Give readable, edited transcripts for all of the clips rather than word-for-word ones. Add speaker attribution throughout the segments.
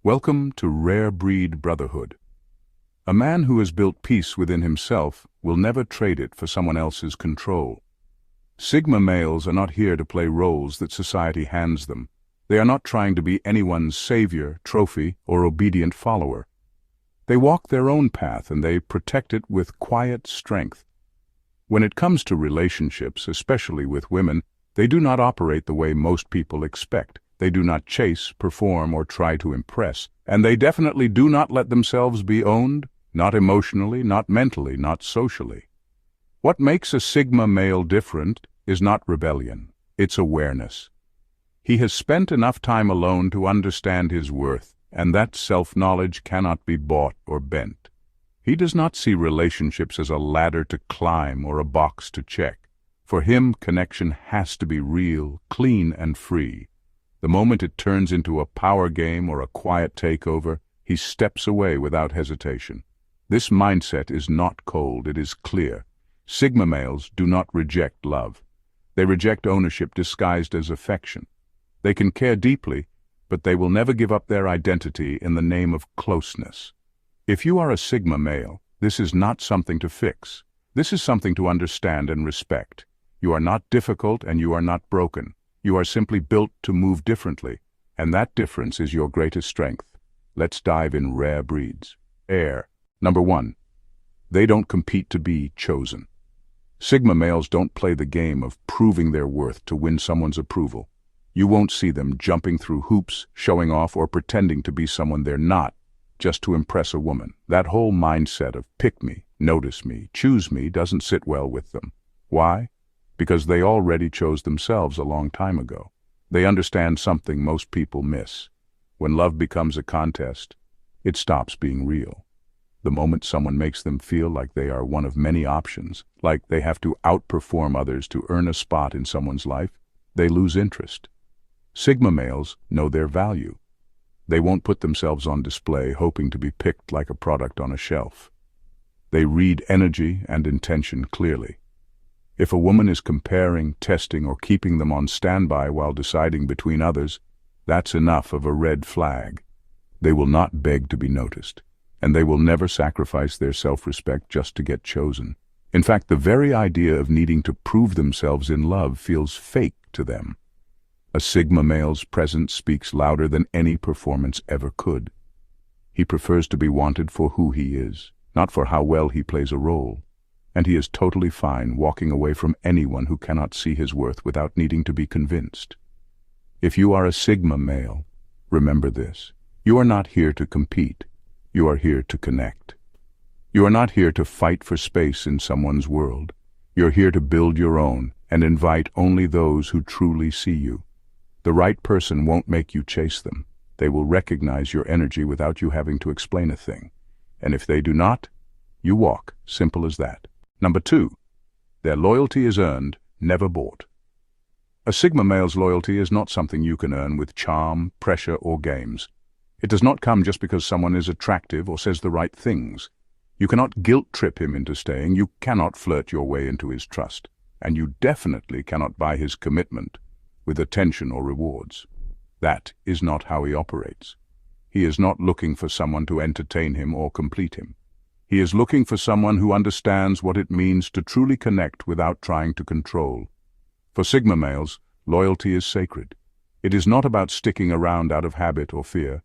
Speaker 1: Welcome to Rare Breed Brotherhood. A man who has built peace within himself will never trade it for someone else's control. Sigma males are not here to play roles that society hands them. They are not trying to be anyone's savior, trophy, or obedient follower. They walk their own path and they protect it with quiet strength. When it comes to relationships, especially with women, they do not operate the way most people expect. They do not chase, perform, or try to impress. And they definitely do not let themselves be owned, not emotionally, not mentally, not socially. What makes a Sigma male different is not rebellion, it's awareness. He has spent enough time alone to understand his worth, and that self-knowledge cannot be bought or bent. He does not see relationships as a ladder to climb or a box to check. For him, connection has to be real, clean, and free. The moment it turns into a power game or a quiet takeover, he steps away without hesitation. This mindset is not cold, it is clear. Sigma males do not reject love. They reject ownership disguised as affection. They can care deeply, but they will never give up their identity in the name of closeness. If you are a Sigma male, this is not something to fix. This is something to understand and respect. You are not difficult and you are not broken. You are simply built to move differently, and that difference is your greatest strength. Let's dive in rare breeds. Air. Number 1. They don't compete to be chosen. Sigma males don't play the game of proving their worth to win someone's approval. You won't see them jumping through hoops, showing off, or pretending to be someone they're not, just to impress a woman. That whole mindset of pick me, notice me, choose me doesn't sit well with them. Why? Because they already chose themselves a long time ago. They understand something most people miss. When love becomes a contest, it stops being real. The moment someone makes them feel like they are one of many options, like they have to outperform others to earn a spot in someone's life, they lose interest. Sigma males know their value. They won't put themselves on display hoping to be picked like a product on a shelf. They read energy and intention clearly. If a woman is comparing, testing, or keeping them on standby while deciding between others, that's enough of a red flag. They will not beg to be noticed, and they will never sacrifice their self-respect just to get chosen. In fact, the very idea of needing to prove themselves in love feels fake to them. A Sigma male's presence speaks louder than any performance ever could. He prefers to be wanted for who he is, not for how well he plays a role. And he is totally fine walking away from anyone who cannot see his worth without needing to be convinced. If you are a Sigma male, remember this. You are not here to compete. You are here to connect. You are not here to fight for space in someone's world. You're here to build your own and invite only those who truly see you. The right person won't make you chase them. They will recognize your energy without you having to explain a thing. And if they do not, you walk. Simple as that. Number 2. Their loyalty is earned, never bought. A Sigma male's loyalty is not something you can earn with charm, pressure, or games. It does not come just because someone is attractive or says the right things. You cannot guilt-trip him into staying, you cannot flirt your way into his trust, and you definitely cannot buy his commitment with attention or rewards. That is not how he operates. He is not looking for someone to entertain him or complete him. He is looking for someone who understands what it means to truly connect without trying to control. For Sigma males, loyalty is sacred. It is not about sticking around out of habit or fear.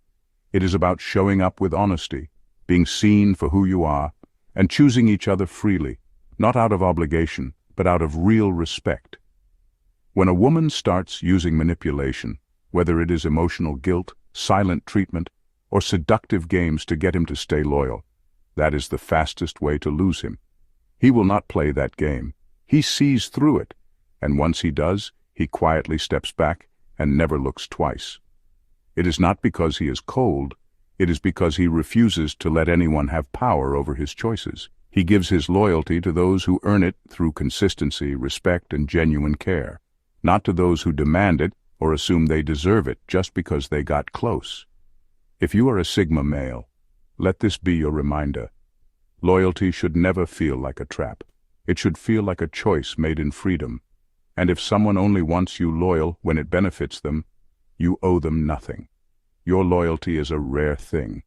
Speaker 1: It is about showing up with honesty, being seen for who you are, and choosing each other freely, not out of obligation, but out of real respect. When a woman starts using manipulation, whether it is emotional guilt, silent treatment, or seductive games to get him to stay loyal, that is the fastest way to lose him. He will not play that game. He sees through it, and once he does, he quietly steps back and never looks twice. It is not because he is cold, it is because he refuses to let anyone have power over his choices. He gives his loyalty to those who earn it through consistency, respect, and genuine care, not to those who demand it or assume they deserve it just because they got close. If you are a Sigma male, let this be your reminder. Loyalty should never feel like a trap. It should feel like a choice made in freedom. And if someone only wants you loyal when it benefits them, you owe them nothing. Your loyalty is a rare thing,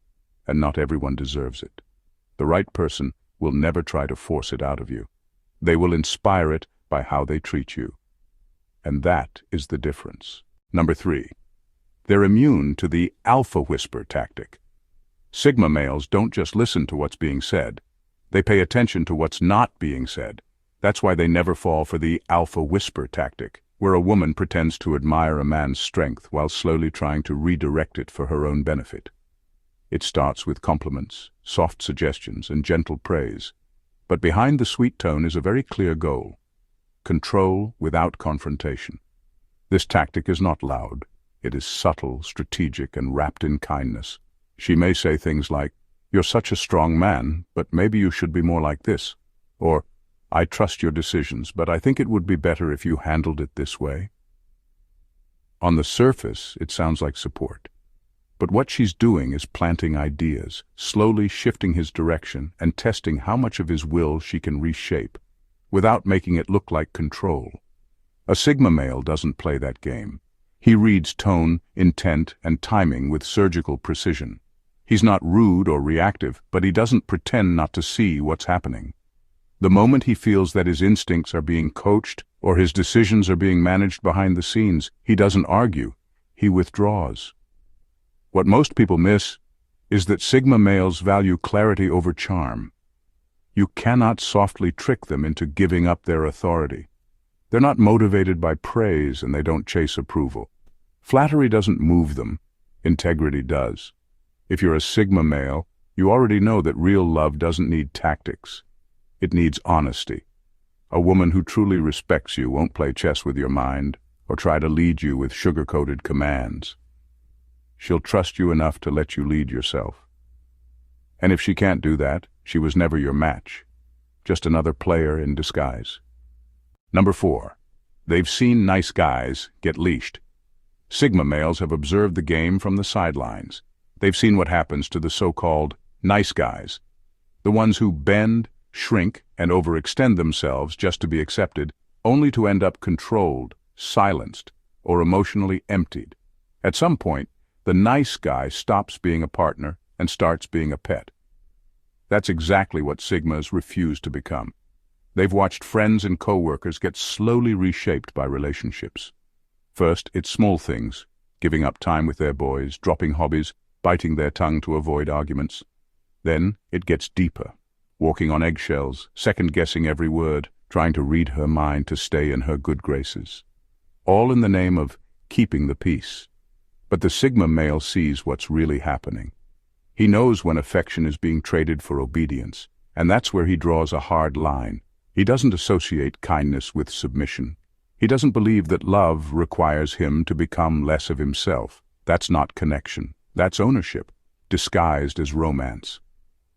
Speaker 1: and not everyone deserves it. The right person will never try to force it out of you. They will inspire it by how they treat you. And that is the difference. Number 3. They're immune to the alpha whisper tactic. Sigma males don't just listen to what's being said. They pay attention to what's not being said. That's why they never fall for the alpha whisper tactic, where a woman pretends to admire a man's strength while slowly trying to redirect it for her own benefit. It starts with compliments, soft suggestions, and gentle praise. But behind the sweet tone is a very clear goal: control without confrontation. This tactic is not loud. It is subtle, strategic, and wrapped in kindness. She may say things like, "You're such a strong man, but maybe you should be more like this," or, "I trust your decisions, but I think it would be better if you handled it this way." On the surface, it sounds like support. But what she's doing is planting ideas, slowly shifting his direction and testing how much of his will she can reshape, without making it look like control. A Sigma male doesn't play that game. He reads tone, intent, and timing with surgical precision. He's not rude or reactive, but he doesn't pretend not to see what's happening. The moment he feels that his instincts are being coached or his decisions are being managed behind the scenes, he doesn't argue, he withdraws. What most people miss is that Sigma males value clarity over charm. You cannot softly trick them into giving up their authority. They're not motivated by praise, and they don't chase approval. Flattery doesn't move them. Integrity does. If you're a Sigma male, you already know that real love doesn't need tactics. It needs honesty. A woman who truly respects you won't play chess with your mind or try to lead you with sugar-coated commands. She'll trust you enough to let you lead yourself. And if she can't do that, she was never your match. Just another player in disguise. Number 4. They've seen nice guys get leashed. Sigma males have observed the game from the sidelines. They've seen what happens to the so-called nice guys, the ones who bend, shrink, and overextend themselves just to be accepted, only to end up controlled, silenced, or emotionally emptied. At some point, the nice guy stops being a partner and starts being a pet. That's exactly what Sigmas refuse to become. They've watched friends and co-workers get slowly reshaped by relationships. First, it's small things, giving up time with their boys, dropping hobbies, biting their tongue to avoid arguments. Then, it gets deeper, walking on eggshells, second-guessing every word, trying to read her mind to stay in her good graces. All in the name of keeping the peace. But the Sigma male sees what's really happening. He knows when affection is being traded for obedience, and that's where he draws a hard line. He doesn't associate kindness with submission. He doesn't believe that love requires him to become less of himself. That's not connection. That's ownership, disguised as romance.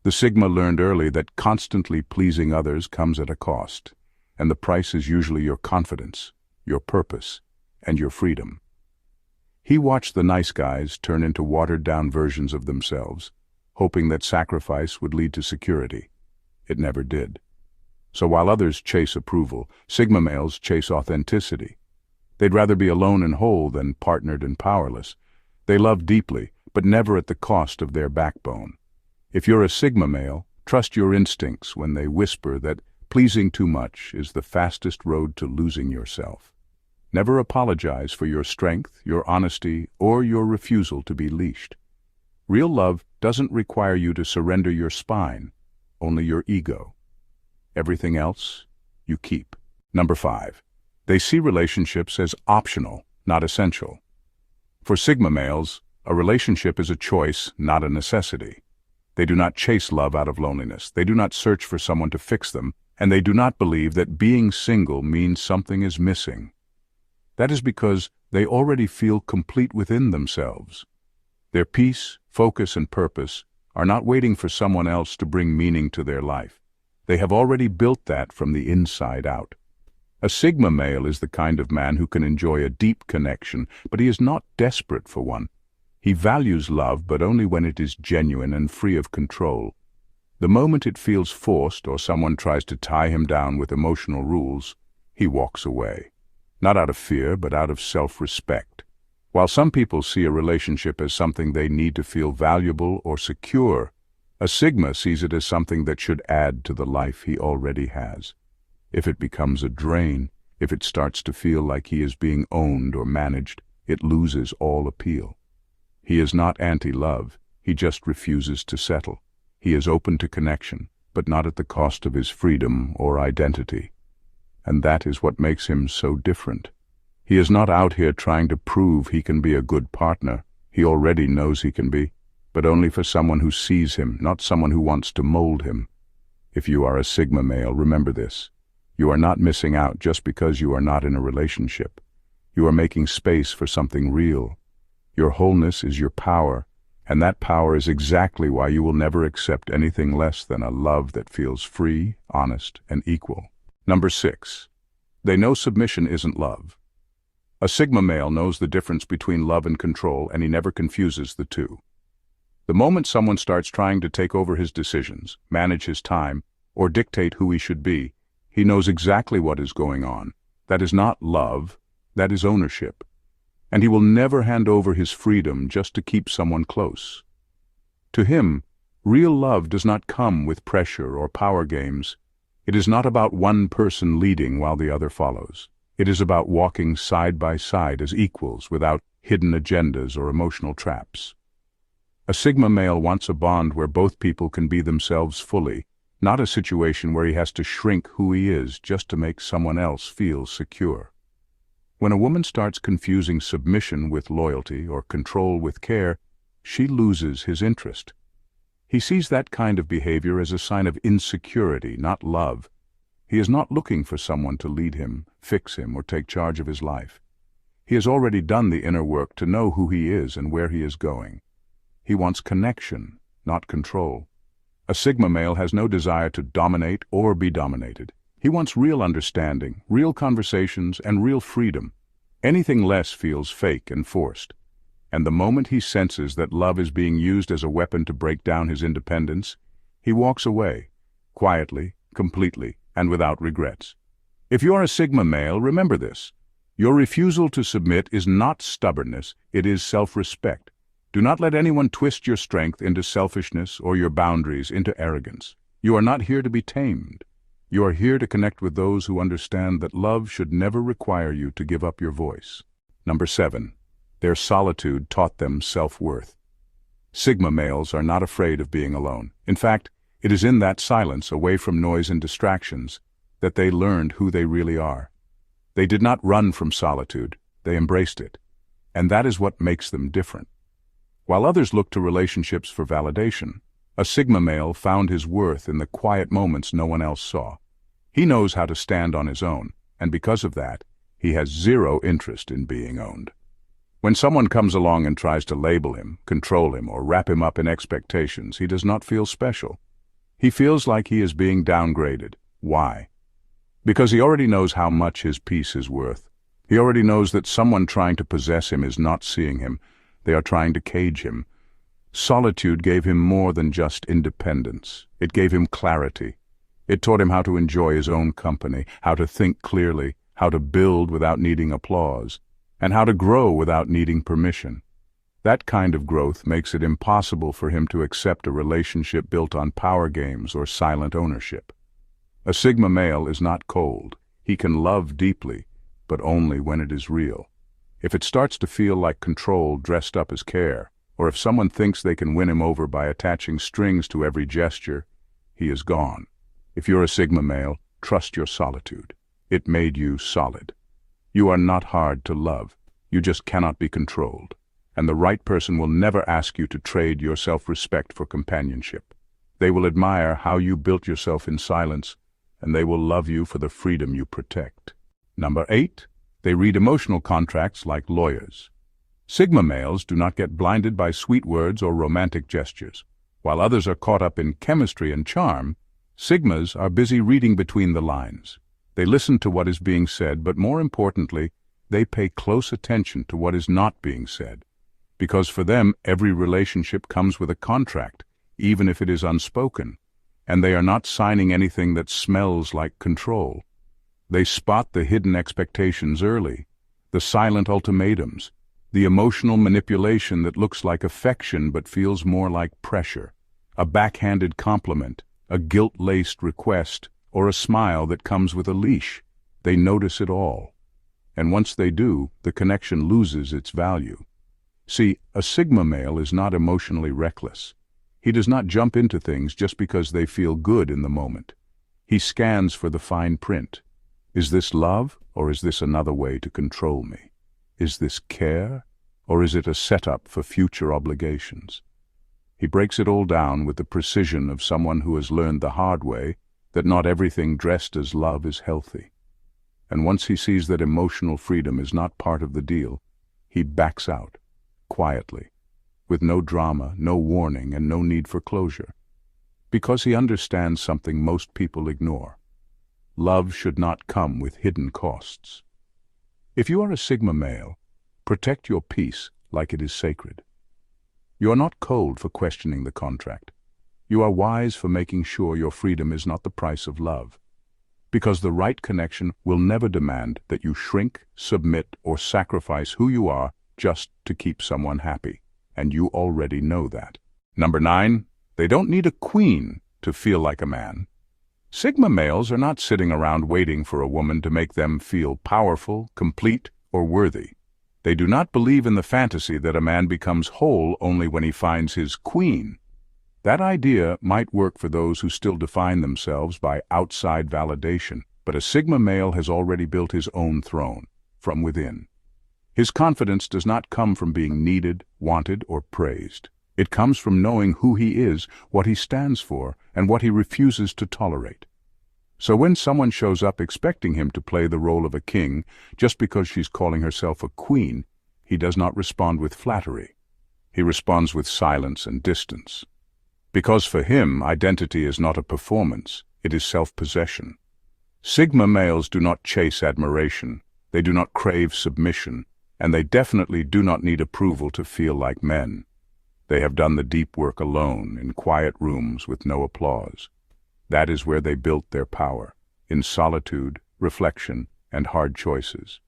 Speaker 1: The Sigma learned early that constantly pleasing others comes at a cost, and the price is usually your confidence, your purpose, and your freedom. He watched the nice guys turn into watered-down versions of themselves, hoping that sacrifice would lead to security. It never did. So while others chase approval, Sigma males chase authenticity. They'd rather be alone and whole than partnered and powerless. They love deeply, but never at the cost of their backbone. If you're a Sigma male, trust your instincts when they whisper that pleasing too much is the fastest road to losing yourself. Never apologize for your strength, your honesty, or your refusal to be leashed. Real love doesn't require you to surrender your spine, only your ego. Everything else, you keep. Number 5. They see relationships as optional, not essential. For Sigma males, a relationship is a choice, not a necessity. They do not chase love out of loneliness. They do not search for someone to fix them, and they do not believe that being single means something is missing. That is because they already feel complete within themselves. Their peace, focus, and purpose are not waiting for someone else to bring meaning to their life. They have already built that from the inside out. A Sigma male is the kind of man who can enjoy a deep connection, but he is not desperate for one. He values love, but only when it is genuine and free of control. The moment it feels forced or someone tries to tie him down with emotional rules, he walks away. Not out of fear, but out of self-respect. While some people see a relationship as something they need to feel valuable or secure, a Sigma sees it as something that should add to the life he already has. If it becomes a drain, if it starts to feel like he is being owned or managed, it loses all appeal. He is not anti-love, he just refuses to settle. He is open to connection, but not at the cost of his freedom or identity. And that is what makes him so different. He is not out here trying to prove he can be a good partner. He already knows he can be, but only for someone who sees him, not someone who wants to mold him. If you are a Sigma male, remember this. You are not missing out just because you are not in a relationship. You are making space for something real. Your wholeness is your power, and that power is exactly why you will never accept anything less than a love that feels free, honest, and equal. Number 6. They know submission isn't love. A Sigma male knows the difference between love and control, and he never confuses the two. The moment someone starts trying to take over his decisions, manage his time, or dictate who he should be, he knows exactly what is going on. That is not love, that is ownership. And he will never hand over his freedom just to keep someone close. To him, real love does not come with pressure or power games. It is not about one person leading while the other follows. It is about walking side by side as equals without hidden agendas or emotional traps. A Sigma male wants a bond where both people can be themselves fully, not a situation where he has to shrink who he is just to make someone else feel secure. When a woman starts confusing submission with loyalty or control with care, she loses his interest. He sees that kind of behavior as a sign of insecurity, not love. He is not looking for someone to lead him, fix him, or take charge of his life. He has already done the inner work to know who he is and where he is going. He wants connection, not control. A Sigma male has no desire to dominate or be dominated. He wants real understanding, real conversations, and real freedom. Anything less feels fake and forced. And the moment he senses that love is being used as a weapon to break down his independence, he walks away, quietly, completely, and without regrets. If you are a Sigma male, remember this. Your refusal to submit is not stubbornness, it is self-respect. Do not let anyone twist your strength into selfishness or your boundaries into arrogance. You are not here to be tamed. You are here to connect with those who understand that love should never require you to give up your voice. Number 7. Their solitude taught them self-worth. Sigma males are not afraid of being alone. In fact, it is in that silence, away from noise and distractions, that they learned who they really are. They did not run from solitude, they embraced it. And that is what makes them different. While others look to relationships for validation, a Sigma male found his worth in the quiet moments no one else saw. He knows how to stand on his own, and because of that, he has zero interest in being owned. When someone comes along and tries to label him, control him, or wrap him up in expectations, he does not feel special. He feels like he is being downgraded. Why? Because he already knows how much his peace is worth. He already knows that someone trying to possess him is not seeing him. They are trying to cage him. Solitude gave him more than just independence. It gave him clarity. It taught him how to enjoy his own company, how to think clearly, how to build without needing applause, and how to grow without needing permission. That kind of growth makes it impossible for him to accept a relationship built on power games or silent ownership. A Sigma male is not cold. He can love deeply, but only when it is real. If it starts to feel like control dressed up as care, or if someone thinks they can win him over by attaching strings to every gesture, he is gone. If you're a Sigma male, trust your solitude. It made you solid. You are not hard to love. You just cannot be controlled. And the right person will never ask you to trade your self-respect for companionship. They will admire how you built yourself in silence, and they will love you for the freedom you protect. Number 8. They read emotional contracts like lawyers. Sigma males do not get blinded by sweet words or romantic gestures. While others are caught up in chemistry and charm, Sigmas are busy reading between the lines. They listen to what is being said, but more importantly, they pay close attention to what is not being said. Because for them, every relationship comes with a contract, even if it is unspoken, and they are not signing anything that smells like control. They spot the hidden expectations early, the silent ultimatums, The emotional manipulation that looks like affection but feels more like pressure. A backhanded compliment, a guilt-laced request, or a smile that comes with a leash. They notice it all. And once they do, the connection loses its value. See, a Sigma male is not emotionally reckless. He does not jump into things just because they feel good in the moment. He scans for the fine print. Is this love, or is this another way to control me? Is this care, or is it a setup for future obligations? He breaks it all down with the precision of someone who has learned the hard way that not everything dressed as love is healthy. And once he sees that emotional freedom is not part of the deal, he backs out, quietly, with no drama, no warning, and no need for closure. Because he understands something most people ignore. Love should not come with hidden costs. If you are a Sigma male, protect your peace like it is sacred. You are not cold for questioning the contract. You are wise for making sure your freedom is not the price of love. Because the right connection will never demand that you shrink, submit, or sacrifice who you are just to keep someone happy. And you already know that. Number 9, they don't need a queen to feel like a man. Sigma males are not sitting around waiting for a woman to make them feel powerful, complete, or worthy. They do not believe in the fantasy that a man becomes whole only when he finds his queen. That idea might work for those who still define themselves by outside validation, but a Sigma male has already built his own throne, from within. His confidence does not come from being needed, wanted, or praised. It comes from knowing who he is, what he stands for, and what he refuses to tolerate. So when someone shows up expecting him to play the role of a king just because she's calling herself a queen, he does not respond with flattery. He responds with silence and distance. Because for him, identity is not a performance, it is self-possession. Sigma males do not chase admiration, they do not crave submission, and they definitely do not need approval to feel like men. They have done the deep work alone, in quiet rooms with no applause. That is where they built their power, in solitude, reflection, and hard choices.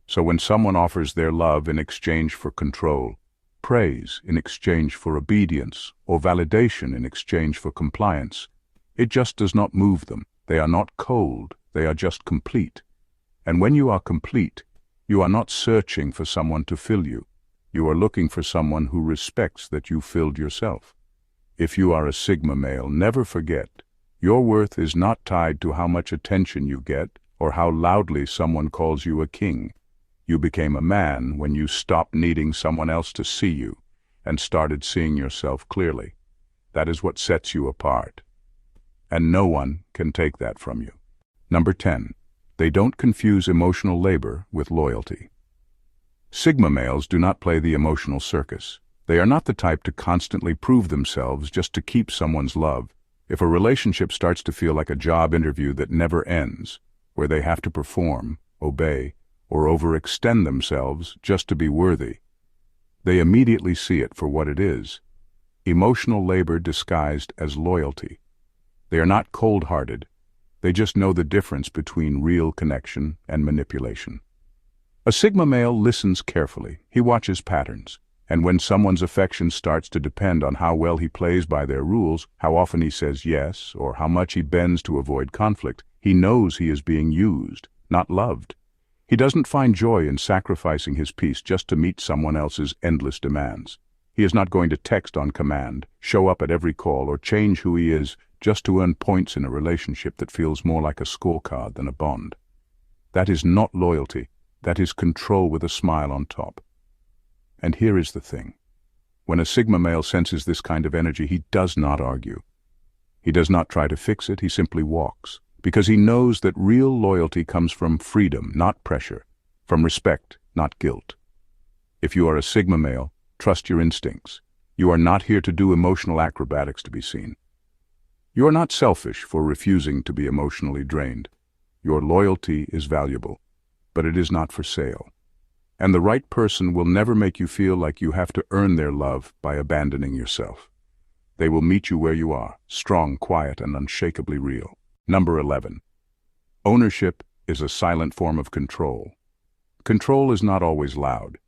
Speaker 1: So when someone offers their love in exchange for control, praise in exchange for obedience, or validation in exchange for compliance, it just does not move them. They are not cold, they are just complete. And when you are complete, you are not searching for someone to fill you. You are looking for someone who respects that you filled yourself. If you are a Sigma male, never forget, your worth is not tied to how much attention you get or how loudly someone calls you a king. You became a man when you stopped needing someone else to see you and started seeing yourself clearly. That is what sets you apart. And no one can take that from you. Number 10. They don't confuse emotional labor with loyalty. Sigma males do not play the emotional circus. They are not the type to constantly prove themselves just to keep someone's love. If a relationship starts to feel like a job interview that never ends, where they have to perform, obey, or overextend themselves just to be worthy, they immediately see it for what it is: emotional labor disguised as loyalty. They are not cold-hearted. They just know the difference between real connection and manipulation. A Sigma male listens carefully. He watches patterns. And when someone's affection starts to depend on how well he plays by their rules, how often he says yes, or how much he bends to avoid conflict, he knows he is being used, not loved. He doesn't find joy in sacrificing his peace just to meet someone else's endless demands. He is not going to text on command, show up at every call, or change who he is just to earn points in a relationship that feels more like a scorecard than a bond. That is not loyalty. That is control with a smile on top. And here is the thing. When a Sigma male senses this kind of energy, he does not argue. He does not try to fix it, he simply walks. Because he knows that real loyalty comes from freedom, not pressure, from respect, not guilt. If you are a Sigma male, trust your instincts. You are not here to do emotional acrobatics to be seen. You are not selfish for refusing to be emotionally drained. Your loyalty is valuable, but it is not for sale. And the right person will never make you feel like you have to earn their love by abandoning yourself. They will meet you where you are, strong, quiet, and unshakably real. Number 11. Ownership is a silent form of control. Control is not always loud.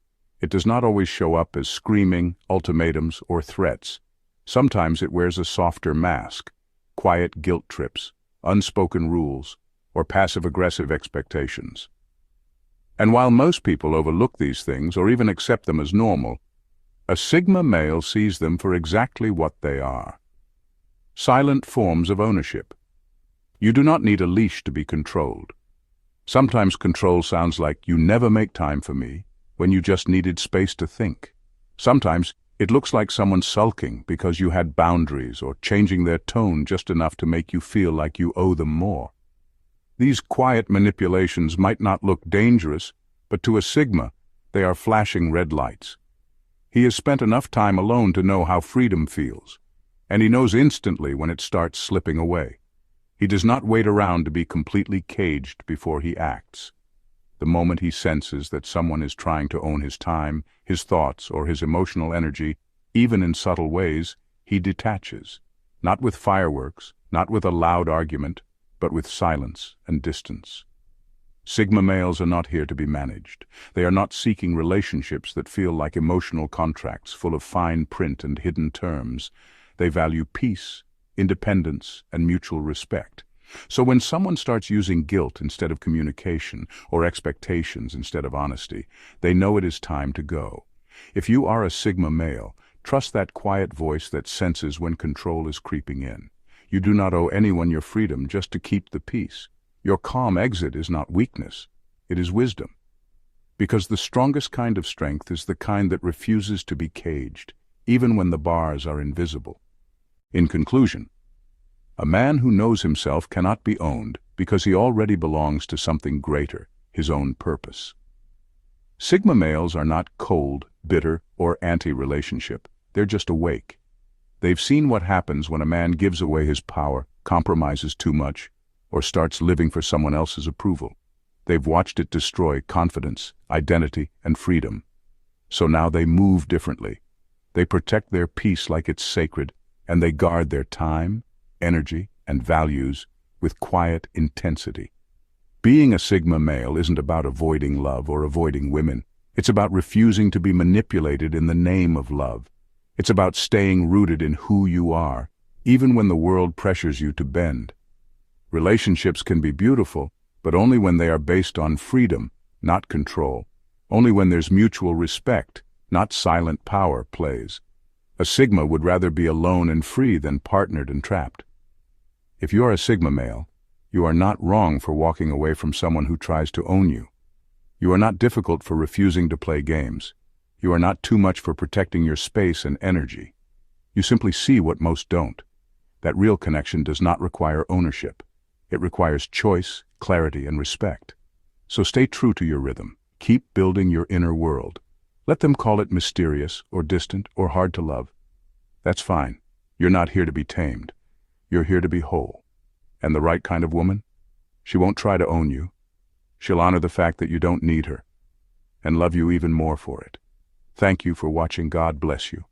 Speaker 1: It does not always show up as screaming, ultimatums, or threats. Sometimes it wears a softer mask: quiet guilt trips, unspoken rules, or passive-aggressive expectations. And while most people overlook these things or even accept them as normal, a Sigma male sees them for exactly what they are: silent forms of ownership. You do not need a leash to be controlled. Sometimes control sounds like "you never make time for me," when you just needed space to think. Sometimes it looks like someone sulking because you had boundaries, or changing their tone just enough to make you feel like you owe them more. These quiet manipulations might not look dangerous, but to a Sigma, they are flashing red lights. He has spent enough time alone to know how freedom feels, and he knows instantly when it starts slipping away. He does not wait around to be completely caged before he acts. The moment he senses that someone is trying to own his time, his thoughts, or his emotional energy, even in subtle ways, he detaches. Not with fireworks, not with a loud argument, but with silence and distance. Sigma males are not here to be managed. They are not seeking relationships that feel like emotional contracts full of fine print and hidden terms. They value peace, independence, and mutual respect. So when someone starts using guilt instead of communication, or expectations instead of honesty, they know it is time to go. If you are a Sigma male, trust that quiet voice that senses when control is creeping in. You do not owe anyone your freedom just to keep the peace. Your calm exit is not weakness, it is wisdom. Because the strongest kind of strength is the kind that refuses to be caged, even when the bars are invisible. In conclusion, a man who knows himself cannot be owned because he already belongs to something greater, his own purpose. Sigma males are not cold, bitter, or anti-relationship. They're just awake. They've seen what happens when a man gives away his power, compromises too much, or starts living for someone else's approval. They've watched it destroy confidence, identity, and freedom. So now they move differently. They protect their peace like it's sacred, and they guard their time, energy, and values with quiet intensity. Being a Sigma male isn't about avoiding love or avoiding women. It's about refusing to be manipulated in the name of love. It's about staying rooted in who you are, even when the world pressures you to bend. Relationships can be beautiful, but only when they are based on freedom, not control. Only when there's mutual respect, not silent power plays. A Sigma would rather be alone and free than partnered and trapped. If you are a Sigma male, you are not wrong for walking away from someone who tries to own you. You are not difficult for refusing to play games. You are not too much for protecting your space and energy. You simply see what most don't. That real connection does not require ownership. It requires choice, clarity, and respect. So stay true to your rhythm. Keep building your inner world. Let them call it mysterious, or distant, or hard to love. That's fine. You're not here to be tamed. You're here to be whole. And the right kind of woman? She won't try to own you. She'll honor the fact that you don't need her, and love you even more for it. Thank you for watching. God bless you.